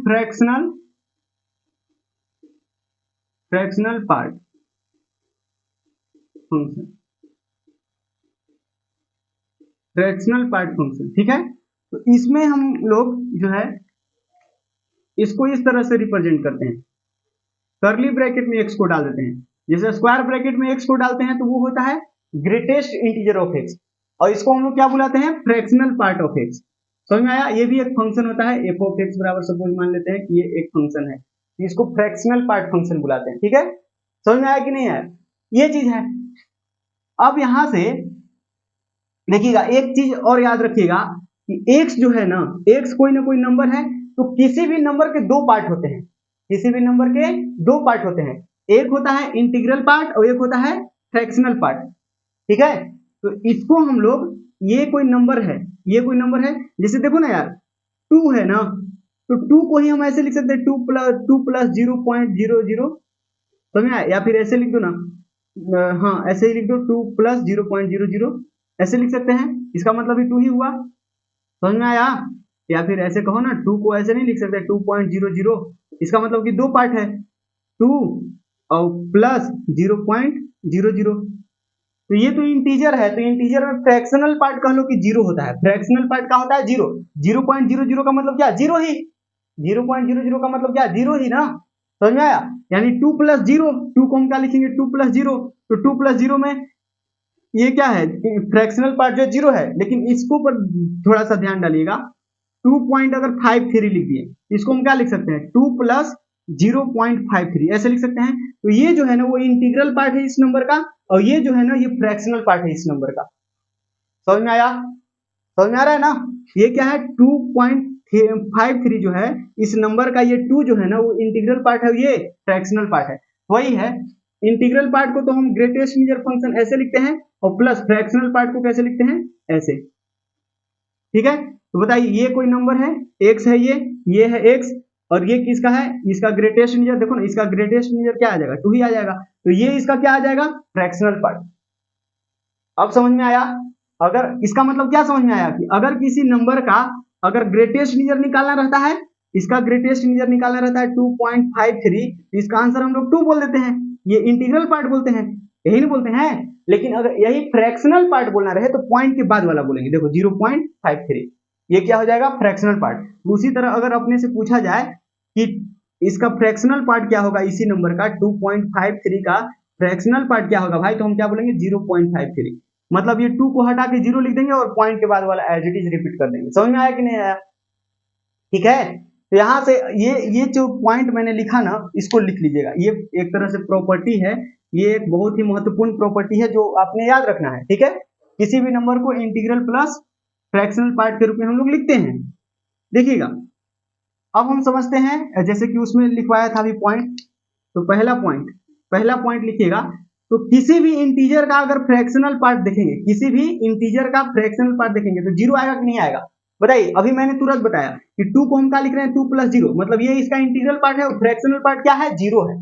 Fractional part function, fractional part function, ठीक है। तो इसमें हम लोग जो है इसको इस तरह से रिप्रेजेंट करते हैं, कर्ली ब्रैकेट में x को डाल देते हैं, जैसे स्क्वायर ब्रैकेट में x को डालते हैं तो वो होता है ग्रेटेस्ट इंटीजर ऑफ x, और इसको हम लोग क्या बुलाते हैं, फ्रैक्शनल पार्ट ऑफ x। समझ में आया, ये भी एक फंक्शन होता है, f ऑफ x बराबर सपोज मान लेते हैं कि ये एक फंक्शन है, इसको फ्रैक्शनल पार्ट फंक्शन बुलाते हैं, ठीक है। समझ में आया कि नहीं आया, ये चीज है। अब यहां से देखिएगा एक चीज और याद रखिएगा कि x जो है ना, x कोई ना कोई नंबर है, तो किसी भी नंबर के दो पार्ट होते हैं, किसी भी नंबर के दो पार्ट होते हैं, एक होता है इंटीग्रल पार्ट और एक होता है फ्रैक्शनल पार्ट, ठीक है। तो इसको हम लोग, ये कोई नंबर है, ये कोई नंबर है, जैसे देखो ना यार 2 है ना, तो 2 को ही हम ऐसे लिख सकते हैं 2 प्लस 0.00, समझ में आया, या फिर ऐसे लिख दो ना, हाँ ऐसे ही लिख दो 2 प्लस 0.00, ऐसे लिख सकते हैं, इसका मतलब भी 2 ही हुआ, समझ में आया। या फिर ऐसे कहो ना, 2 को ऐसे नहीं लिख सकते 2.00, इसका मतलब कि दो पार्ट है 2 और प्लस 0.00, तो ये तो इंटीजर है, तो इंटीजर में फ्रैक्शनल पार्ट कह लो कि 0 होता है, फ्रैक्शनल पार्ट का होता है 0, 0.00 का मतलब क्या, 0 ही, 0.00 का मतलब क्या, 0 ही ना, समझ में आया। यानी 2 प्लस 0, 2 को हम क्या लिखेंगे 2 प्लस 0, तो 2 प्लस 0 में ये क्या है, फ्रैक्शनल पार्ट जो 0 है, लेकिन इसको पर थोड़ा सा ध्यान डालिएगा, 2.53 लिख दिए, इसको हम क्या लिख सकते हैं 2 प्लस 0.53 ऐसे लिख सकते हैं। तो ये जो है ना वो इंटीग्रल पार्ट है इस नंबर का, और ये जो है ना ये फ्रैक्शनल पार्ट है इस नंबर का, समझ में आया, समझ में आ रहा है ना। ये क्या है 2.53 जो है इस नंबर का, ये 2 जो है ना वो इंटीग्रल पार्ट है, ये फ्रैक्शनल पार्ट है, वही है। इंटीग्रल पार्ट को तो हम ग्रेटेस्ट इंटीजर फंक्शन ऐसे लिखते हैं, और प्लस फ्रैक्शनल पार्ट को कैसे लिखते हैं, ऐसे, ठीक है। तो बताइए ये कोई नंबर है, x है, ये है x, और ये किसका है, इसका ग्रेटेस्ट इंटीजर, देखो ना इसका ग्रेटेस्ट इंटीजर क्या आ जाएगा 2 ही आ जाएगा, तो ये इसका क्या आ जाएगा, फ्रैक्शनल पार्ट। अब समझ में आया, अगर इसका मतलब क्या समझ में आया कि अगर किसी नंबर का अगर ग्रेटेस्ट इंटीजर निकालना रहता है, इसका ग्रेटेस्ट इंटीजर निकालना रहता है 2.53, इसका आंसर हम लोग 2 बोल देते हैं, ये इंटीग्रल पार्ट बोलते हैं, यही नहीं बोलते हैं। लेकिन अगर यही फ्रैक्शनल पार्ट बोलना रहे तो पॉइंट के बाद वाला बोलेंगे, देखो 0.53, ये क्या हो जाएगा, फ्रैक्शनल पार्ट। उसी तरह अगर अपने से पूछा जाए कि इसका फ्रैक्शनल पार्ट क्या होगा, इसी नंबर का 2.53 का फ्रैक्शनल पार्ट क्या होगा भाई, तो हम क्या बोलेंगे 0.53, मतलब ये 2 को हटा के 0 लिख देंगे और पॉइंट के बाद वाला एज इट इज रिपीट कर देंगे। समझ में आया कि नहीं आया, ठीक है। तो यहां से ये जो पॉइंट मैंने लिखा ना, इसको लिख लीजिएगा, ये एक तरह से प्रॉपर्टी है, ये एक बहुत ही महत्वपूर्ण प्रॉपर्टी है जो आपने याद रखना है, ठीक है। किसी भी नंबर को इंटीग्रल प्लस फ्रैक्शनल पार्ट के रूप में हम लोग लिखते हैं। देखिएगा अब हम समझते हैं, जैसे कि उसमें लिखवाया था अभी पॉइंट, तो पहला पॉइंट लिखिएगा, तो किसी भी इंटीजर का अगर फ्रैक्शनल पार्ट देखेंगे, किसी भी इंटीजर का फ्रैक्शनल पार्ट देखेंगे तो 0 आएगा कि नहीं आएगा, बताइए। अभी मैंने तुरंत बताया कि 2 को हम क्या लिख रहे हैं 2 प्लस 0, मतलब ये इसका इंटीग्रल पार्ट है, और फ्रैक्शनल पार्ट क्या है 0 है,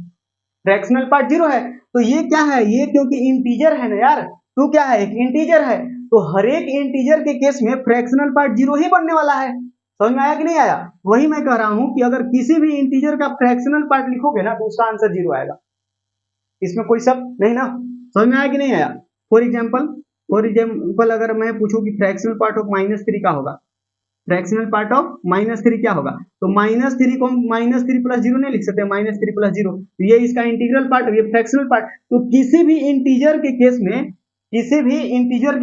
फ्रैक्शनल पार्ट 0 है, तो ये क्या है, ये क्योंकि इंटीजर है ना यार, 2 क्या है, एक इंटीजर है, तो हर एक इंटीजर के केस में फ्रैक्शनल पार्ट 0 ही बनने वाला है। समझ में आया कि नहीं आया, वही मैं कह रहा हूं कि अगर किसी भी इंटीजर का फ्रैक्शनल पार्ट लिखोगे ना तो उसका आंसर 0 आएगा, इसमें कोई शक नहीं ना। समझ में आया कि नहीं आया। फॉर एग्जाम्पल अगर मैं पूछूं कि फ्रैक्शनल पार्ट ऑफ -3 का होगा, फ्रैक्शनल पार्ट ऑफ -3 क्या होगा, तो -3 को हम -3 प्लस 0 नहीं लिख सकते, -3 प्लस 0, तो ये इसका इंटीग्रल पार्ट, ये फ्रैक्शनल पार्ट। तो किसी भी इंटीजर के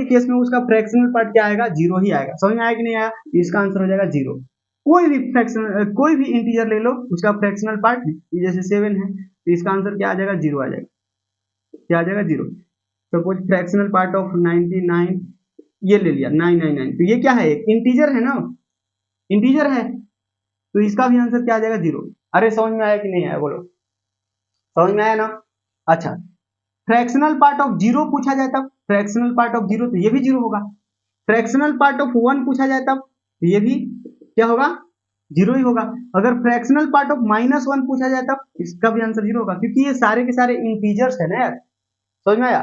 केस में उसका फ्रैक्शनल पार्ट क्या आएगा, 0 ही आएगा। समझ में आया कि नहीं आया, इसका आंसर हो जाएगा 0। कोई भी इंटीजर ले लो, उसका फ्रैक्शनल पार्ट, जैसे 7 है तो इसका आंसर क्या आ जाएगा, 0 आ जाएगा, क्या आ जाएगा 0। सपोज फ्रैक्शनल पार्ट ऑफ 99 ये ले लिया 999, तो ये क्या है, एक इंटीजर है ना, इंटीजर है, तो इसका भी आंसर क्या आ जाएगा 0। अरे समझ में आया कि नहीं आया, बोलो समझ में आया ना। अच्छा, फ्रैक्शनल पार्ट ऑफ 0 पूछा जाए तब, फ्रैक्शनल पार्ट ऑफ 0 तो ये भी 0 होगा, फ्रैक्शनल पार्ट ऑफ 1 पूछा जाए तब तो ये भी क्या होगा, 0 ही होगा। अगर फ्रैक्शनल पार्ट ऑफ -1 पूछा जाए तब इसका भी आंसर 0 होगा, क्योंकि ये सारे के सारे इंटीजर्स है ना यार। समझ में आया,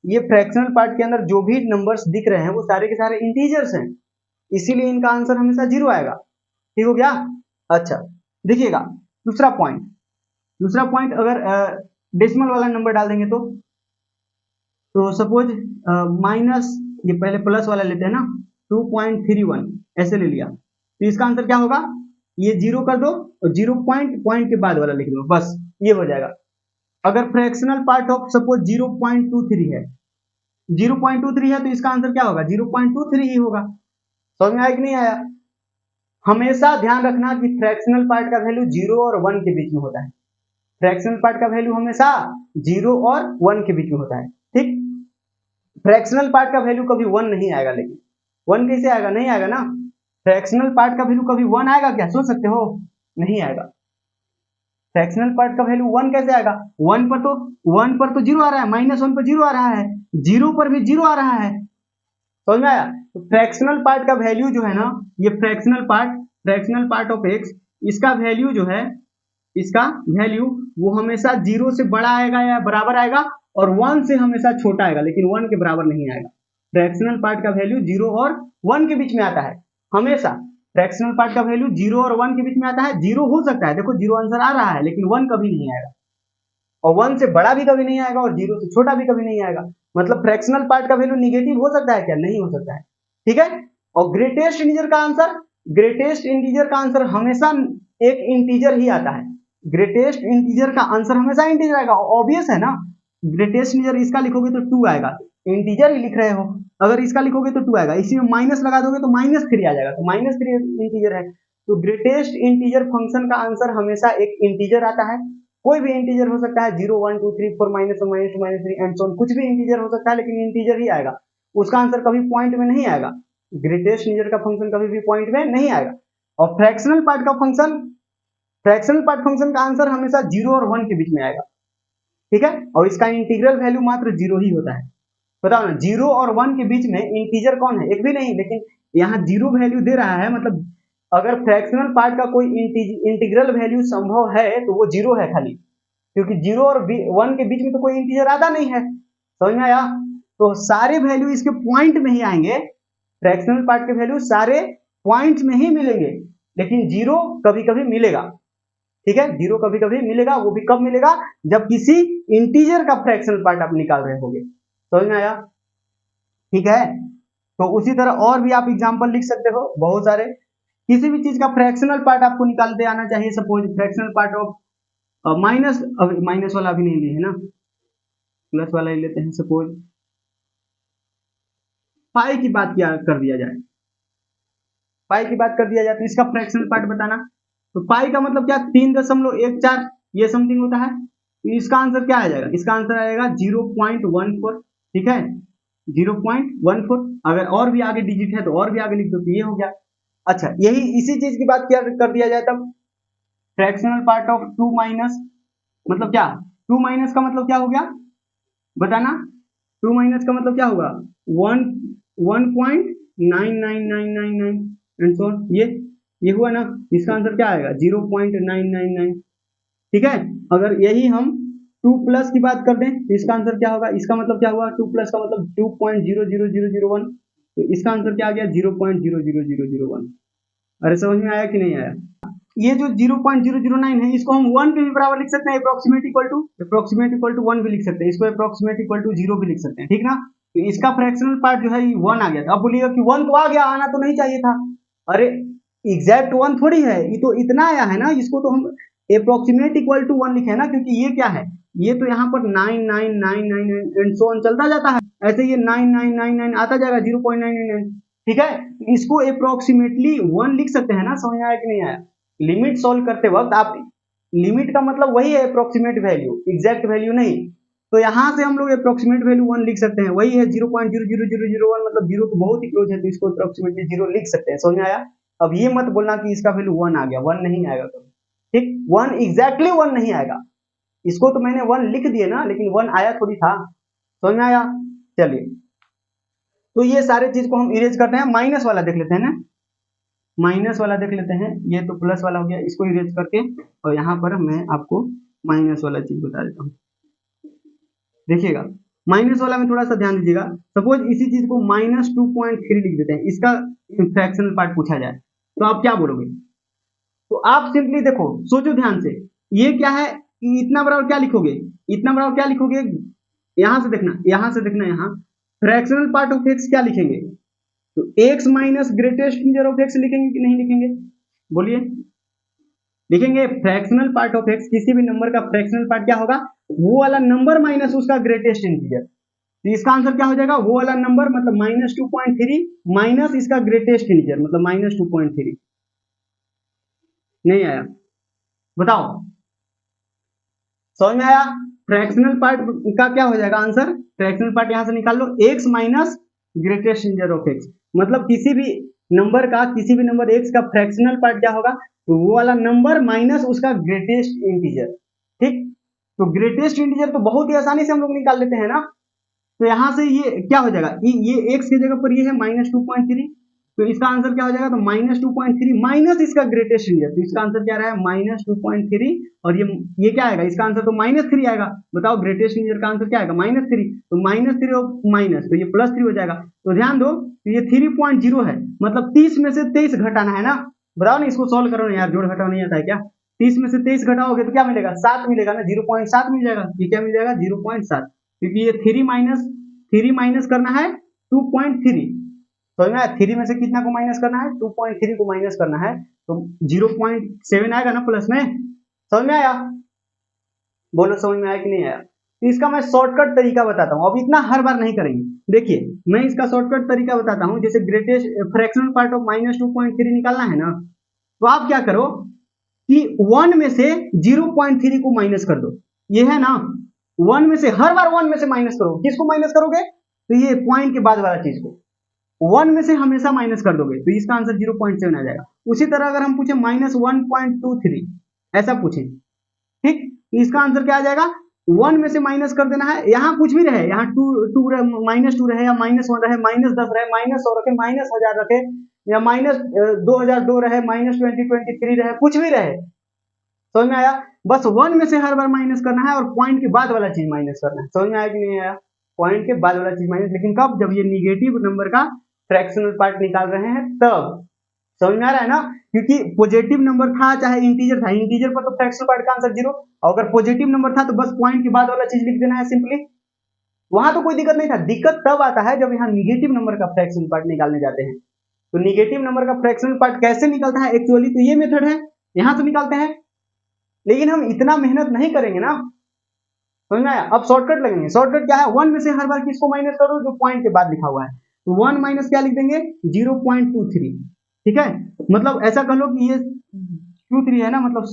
ये फ्रैक्शनल पार्ट के अंदर जो भी नंबर्स दिख रहे हैं वो सारे के सारे इंटीजर्स हैं, इसीलिए इनका आंसर हमेशा 0 आएगा। ठीक हो गया। अच्छा, देखिएगा दूसरा पॉइंट अगर डेसिमल वाला नंबर डाल देंगे तो सपोज माइनस, ये पहले प्लस वाला लेते हैं ना, 2.31 ऐसे ले लिया, तो इसका आंसर क्या होगा, ये जीरो कर दो और जीरो पॉइंट के बाद वाला लिख दो, बस ये हो जाएगा। अगर फ्रैक्शनल पार्ट ऑफ सपोज 0.23 है, 0.23 है, तो इसका आंसर क्या होगा, 0.23 ही होगा। समझ में आया कि नहीं आया? हमेशा ध्यान रखना कि फ्रैक्शनल पार्ट का वैल्यू 0 और 1 के बीच में होता है। फ्रैक्शनल पार्ट का वैल्यू हमेशा 0 और 1 के बीच में होता है, ठीक। फ्रैक्शनल पार्ट का वैल्यू कभी 1 नहीं आएगा, लेकिन 1 कैसे आएगा, नहीं आएगा ना। फ्रैक्शनल पार्ट का वैल्यू कभी 1 आएगा क्या, सोच सकते हो, नहीं आएगा। फ्रैक्शनल पार्ट का वैल्यू 1 कैसे आएगा, 1 पर तो 0 आ रहा है, -1 पर 0 आ रहा है, 0 पर भी 0 आ रहा है। समझ में आया? तो फ्रैक्शनल पार्ट का वैल्यू जो है ना, ये फ्रैक्शनल पार्ट ऑफ x, इसका वैल्यू जो है, इसका वैल्यू वो हमेशा 0 से बड़ा आएगा या बराबर आएगा, और 1 से हमेशा छोटा आएगा, लेकिन 1 के बराबर नहीं आएगा। फ्रैक्शनल पार्ट का वैल्यू 0 और 1 के बीच में आता है हमेशा। फ्रैक्शनल पार्ट का वैल्यू 0 और 1 के बीच में आता है। 0 हो सकता है, देखो 0 आंसर आ रहा है, लेकिन 1 कभी नहीं आएगा, और 1 से बड़ा भी कभी नहीं आएगा, और 0 से छोटा भी कभी नहीं आएगा। मतलब फ्रैक्शनल पार्ट का वैल्यू निगेटिव हो सकता है क्या, नहीं हो सकता है, ठीक है। और ग्रेटेस्ट इंटीजर का आंसर हमेशा एक इंटीजर ही आता है। ग्रेटेस्ट इंटीजर का आंसर हमेशा इंटीजर आएगा, ऑब्वियस है ना। ग्रेटेस्ट इंटीजर इसका लिखोगे तो 2 आएगा, इंटीजर ही लिख रहे हो, अगर इसका लिखोगे तो 2 आएगा, इसी में माइनस लगा दोगे तो -3 आ जाएगा, तो -3 इंटीजर है। तो ग्रेटेस्ट इंटीजर फंक्शन का आंसर हमेशा एक इंटीजर आता है। कोई भी इंटीजर हो सकता है, 0 1 2 3 4 -1 -2 -3 एंड सो ऑन, कुछ भी इंटीजर हो सकता है, लेकिन इंटीजर ही आएगा, उसका आंसर कभी पॉइंट में नहीं आएगा। ग्रेटेस्ट इंटीजर का फंक्शन कभी भी पॉइंट में नहीं आएगा। और फ्रैक्शनल पार्ट फंक्शन का आंसर हमेशा 0 और 1 के बीच में आएगा, ठीक है। और इसका इंटीग्रल वैल्यू मात्र 0 ही होता है। बताओ ना, 0 और 1 के बीच में इंटीजर कौन है, एक भी नहीं, लेकिन यहाँ 0 वैल्यू दे रहा है, मतलब अगर फ्रैक्शनल पार्ट का कोई इंटीग्रल वैल्यू संभव है तो वो 0 है खाली, क्योंकि 0 और 1 के बीच में तो कोई इंटीजर आता नहीं है। समझ में आया? तो सारे वैल्यू इसके पॉइंट में ही आएंगे, फ्रैक्शनल पार्ट के वैल्यू सारे पॉइंट में ही मिलेंगे, लेकिन 0 कभी कभी मिलेगा, ठीक है। 0 कभी कभी मिलेगा, वो भी कब मिलेगा, जब किसी इंटीजर का फ्रैक्शनल पार्ट आप निकाल रहे होगे। समझ में आया? ठीक है। तो उसी तरह और भी आप एग्जांपल लिख सकते हो बहुत सारे, किसी भी चीज का फ्रैक्शनल पार्ट आपको निकालते आना चाहिए। Suppose fractional part of minus वाला अभी नहीं लिए है ना, प्लस वाला ही लेते हैं। सपोज पाई की बात कर दिया जाए, तो इसका फ्रैक्शनल पार्ट बताना। तो पाई का मतलब क्या, 3.14 ये समथिंग होता है। तो इसका आंसर क्या आ जाएगा, इसका आंसर आएगा 0.14, ठीक है, 0.14। अगर और भी आगे डिजिट है तो और भी आगे लिख दो, तो ये हो गया। अच्छा, यही इसी चीज की बात क्या कर दिया जाए तब, फ्रैक्शनल पार्ट ऑफ 2 माइनस, मतलब क्या, 2 माइनस का मतलब क्या हो गया बताना, 2 माइनस का मतलब क्या होगा, 1.999999 एंड सो ऑन, ये हुआ ना। इसका आंसर क्या आएगा, 0.999, ठीक है। अगर यही हम 2 प्लस की बात कर दें तो इसका आंसर क्या होगा, इसका मतलब क्या हुआ, 2 प्लस का मतलब 2.00001, तो इसका आंसर क्या आ गया, 0.00001। अरे समझ में आया कि नहीं आया? ये जो 0.009 है, इसको हम 1 के भी बराबर लिख सकते हैं, अप्रोक्सीमेट इक्वल टू 1 भी लिख सकते हैं, इसको अप्रोक्सीमेट इक्वल टू 0 भी लिख सकते हैं, ठीक ना। तो इसका फ्रैक्शनल पार्ट जो है 1 आ गया था। अब बोलिएगा कि 1 तो आ गया, आना तो नहीं चाहिए था। अरे एग्जैक्ट 1 थोड़ी है, ये तो इतना आया है ना, इसको तो हम अप्रोक्सीमेट इक्वल टू 1 लिखे है ना, क्योंकि ये क्या है, ये तो यहाँ पर 9999 एंड सो ऑन चलता जाता है, ऐसे ये 9999 आता जाएगा 0.999, ठीक है। इसको अप्रोक्सीमेटली 1 लिख सकते हैं ना। समझ आया कि नहीं आया? लिमिट सॉल्व करते वक्त आप, लिमिट का मतलब वही है अप्रोक्सीमेट वैल्यू, एग्जैक्ट वैल्यू नहीं। तो यहाँ से हम लोग अप्रोक्सीमेट वैल्यू 1 लिख सकते हैं, वही है 0.00001, मतलब 0 को बहुत ही क्लोज है, तो इसको अप्रोक्सीमेटली 0 लिख सकते हैं। समझ में आया? अब ये मत बोलना कि इसका वैल्यू 1 आ गया, 1 नहीं आएगा कभी, ठीक। 1 एग्जैक्टली 1 नहीं आएगा, इसको तो मैंने 1 लिख दिए ना, लेकिन 1 आया थोड़ी था। समझ में आया? चलिए, तो ये सारे चीज को हम इरेज करते हैं। माइनस वाला देख लेते हैं ना, माइनस वाला देख लेते हैं, ये तो प्लस वाला हो गया, इसको इरेज करके, और यहाँ पर मैं आपको माइनस वाला चीज बता देता हूँ। देखिएगा, माइनस वाला में थोड़ा सा ध्यान दीजिएगा। सपोज इसी चीज को -2.3 लिख देते हैं, इसका फ्रैक्शनल पार्ट पूछा जाए तो आप क्या बोलोगे, तो आप सिंपली देखो, सोचो ध्यान से, ये क्या है, इतना बराबर क्या लिखोगे, इतना बराबर क्या लिखोगे, यहां से देखना, यहां से देखना, यहाँ फ्रैक्शनल पार्ट ऑफ एक्स क्या लिखेंगे, तो x minus greatest integer of x लिखेंगे कि नहीं लिखेंगे, बोलिए, लिखेंगे। फ्रैक्शनल पार्ट ऑफ एक्स, किसी भी नंबर का फ्रैक्शनल पार्ट क्या होगा, वो वाला नंबर माइनस उसका ग्रेटेस्ट इंटीजर। तो इसका आंसर क्या हो जाएगा, वो वाला नंबर मतलब -2.3 माइनस इसका ग्रेटेस्ट इंटीजर मतलब -2.3। नहीं आया, बताओ, समझ में आया? फ्रैक्शनल पार्ट का क्या हो जाएगा आंसर, फ्रैक्शनल पार्ट यहां से निकाल लो, x minus greatest integer of x, मतलब किसी भी नंबर का, किसी भी नंबर एक्स का फ्रैक्शनल पार्ट क्या होगा, तो वो वाला नंबर माइनस उसका ग्रेटेस्ट इंटीजर। ठीक, तो ग्रेटेस्ट इंटीजर तो बहुत ही आसानी से हम लोग निकाल लेते हैं ना। तो यहां से ये क्या हो जाएगा, ये एक्स की जगह पर ये है -2.3, तो इसका आंसर क्या हो जाएगा, तो -2.3 माइनस इसका ग्रेटेस्ट इंटीजर, तो इसका आंसर क्या रहा है -2.3, और ये क्या आएगा, इसका आंसर तो -3 आएगा। बताओ ग्रेटेस्ट इंटीजर का आंसर क्या आएगा, -3, तो -3 और माइनस, तो ये +3 हो जाएगा। तो ध्यान दो, तो ये 3.0 है, मतलब 30 में से 23 घटाना है ना। बताओ ना, इसको सॉल्व करो ना यार, जोड़ घटाओ नहीं आता है क्या, 30 में से 23 घटाओगे तो क्या मिलेगा, 7 मिलेगा ना, 0.7 मिल जाएगा। ये क्या मिल जाएगा, 0.7, क्योंकि ये 3 माइनस करना है 2.3, तो ना 3 में से कितना को माइनस करना है, 2.3 को माइनस करना है, तो 0.7 आएगा ना प्लस में। समझ में आया, बोलो समझ में आया कि नहीं आया? तो इसका मैं शॉर्टकट तरीका बताता हूँ, अब इतना हर बार नहीं करेंगे। देखिए मैं इसका शॉर्टकट तरीका बताता हूँ, जैसे ग्रेटेस्ट फ्रैक्शनल पार्ट ऑफ -2.3 निकालना है ना, तो आप क्या करो कि 1 में से 0.3 को माइनस कर दो, ये है ना, 1 में से हर बार 1 में से माइनस करो, किसको माइनस करोगे, तो ये पॉइंट के बाद वाला चीज को 1 में से हमेशा माइनस कर दोगे, तो इसका आंसर 0.7 आ जाएगा। उसी तरह अगर हम पूछे -1.23 ऐसा पूछे, ठीक, तो इसका आंसर क्या आ जाएगा, 1 में से माइनस कर देना है, यहाँ कुछ भी रहे, यहाँ -2 रहे या -1 रहे, -10 रहे, -100 रखे, -1000 रखे, या -2002 रहे, -2023 रहे, कुछ भी रहे, समझ में आया? बस 1 में से हर बार माइनस करना है और पॉइंट के बाद वाला चीज माइनस करना है। समझ में आया कि नहीं आया? पॉइंट के बाद वाला चीज माइनस, लेकिन कब, जब ये निगेटिव नंबर का फ्रैक्शनल पार्ट निकाल रहे हैं तब। समझ में आ रहा है ना, क्योंकि पॉजिटिव नंबर था चाहे इंटीजर था, इंटीजर पर तो फ्रैक्शनल पार्ट का आंसर 0, और अगर पॉजिटिव नंबर था तो बस पॉइंट के बाद वाला चीज लिख देना है सिंपली, वहां तो कोई दिक्कत नहीं था। दिक्कत तब आता है जब यहाँ निगेटिव नंबर का फ्रैक्शनल पार्ट निकालने जाते हैं। तो निगेटिव नंबर का फ्रैक्शनल पार्ट कैसे निकलता है एक्चुअली, तो ये मेथड है, यहां से निकालते हैं, लेकिन हम इतना मेहनत नहीं करेंगे ना। समझ में आया? अब शॉर्टकट लगेंगे। शॉर्टकट क्या है, 1 में से हर बार किसको माइनस करो, जो पॉइंट के बाद लिखा हुआ है, तो 1 माइनस क्या लिख देंगे, 0.23, ठीक है, मतलब ऐसा कह लो कि ये 23 है ना, मतलब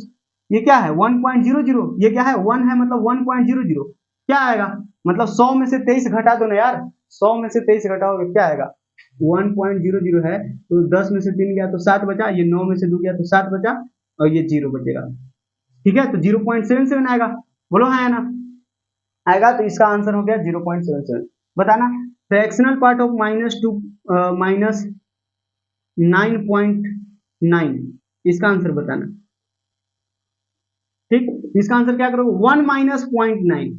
ये क्या है 1.00, ये क्या है 1 है, मतलब 1.00 क्या आएगा, मतलब 100 में से 23 घटा दो ना यार, 100 में से 23 घटाओगे क्या आएगा, 1.00 है, तो 10 में से 3 गया तो 7 बचा, ये 9 में से 2 गया तो 7 बचा, और ये 0 बचेगा, ठीक है, तो 0.77 आएगा। बोलो हाँ या ना, आएगा, तो इसका आंसर हो गया 0.77। बताना फ्रैक्शनल पार्ट ऑफ -9.9, इसका आंसर बताना। ठीक, इसका आंसर क्या करोगे, 1 माइनस 0.9,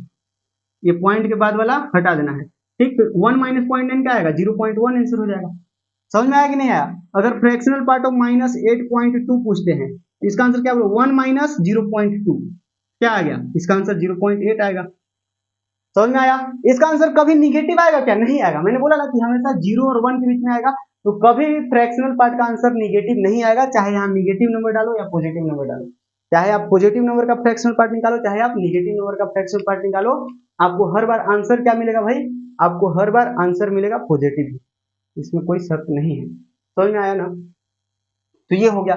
ये पॉइंट के बाद वाला हटा देना है। ठीक, तो 1 माइनस 0.9 क्या आएगा, 0.1 आंसर हो जाएगा। समझ में आया कि नहीं आया? अगर फ्रैक्शनल पार्ट ऑफ -8.2 पूछते हैं, इसका आंसर क्या होगा, 1 माइनस 0.2 क्या आ गया, इसका आंसर 0.8 आएगा। समझ में आया? इसका आंसर कभी निगेटिव आएगा क्या, नहीं आएगा। मैंने बोला ना कि हमेशा 0 और 1 के बीच में आएगा, तो कभी भी फ्रैक्शनल पार्ट का आंसर निगेटिव नहीं आएगा, चाहे यहाँ निगेटिव नंबर डालो या पॉजिटिव नंबर डालो, चाहे आप पॉजिटिव नंबर का फ्रैक्शनल पार्ट निकालो, चाहे आप निगेटिव नंबर का फ्रैक्शनल पार्ट निकालो, आपको हर बार आंसर क्या मिलेगा भाई, आपको हर बार आंसर मिलेगा पॉजिटिव, इसमें कोई शर्त नहीं है। समझ में आया ना? तो ये हो गया।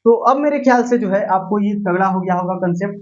तो अब मेरे ख्याल से जो है आपको ये तगड़ा हो गया होगा कंसेप्ट।